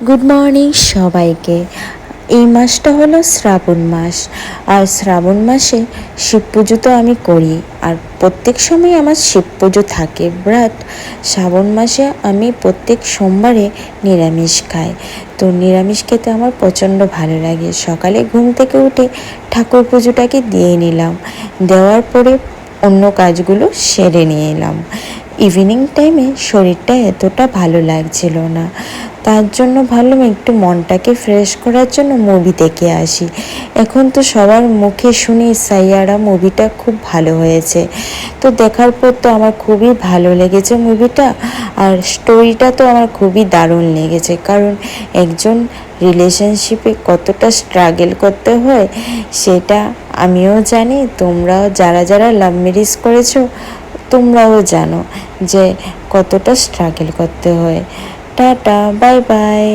Good morning সবাইকে। এই মাসটা হলো শ্রাবণ মাস, আর শ্রাবণ মাসে শিব পুজো তো আমি করি, আর প্রত্যেক সময় আমার শিব পুজো থাকে। বাট শ্রাবণ মাসে আমি প্রত্যেক সোমবারে নিরামিষ খাই। তো নিরামিষ খেতে আমার প্রচণ্ড ভালো লাগে। সকালে ঘুম থেকে উঠে ঠাকুর পুজোটাকে দিয়ে নিলাম, দেওয়ার পরে অন্য কাজগুলো সেরে নিয়ে এলাম। ইভিনিং টাইমে শরীরটা এতটা ভালো লাগছিল না, তার জন্য ভাবলাম একটু মনটাকে ফ্রেশ করার জন্য মুভি দেখে আসি। এখন তো সবার মুখে শুনি সাইয়ারা মুভিটা খুব ভালো হয়েছে, তো দেখার পর তো আমার খুবই ভালো লেগেছে মুভিটা। আর স্টোরিটা তো আমার খুবই দারুণ লেগেছে, কারণ একজন রিলেশনশিপে কতটা স্ট্রাগল করতে হয় সেটা আমিও জানি, তোমরাও যারা যারা লাভ ম্যারেজ করেছো তোমরাও জানো যে কতটা স্ট্রাগল করতে হয়। Tata, bye bye.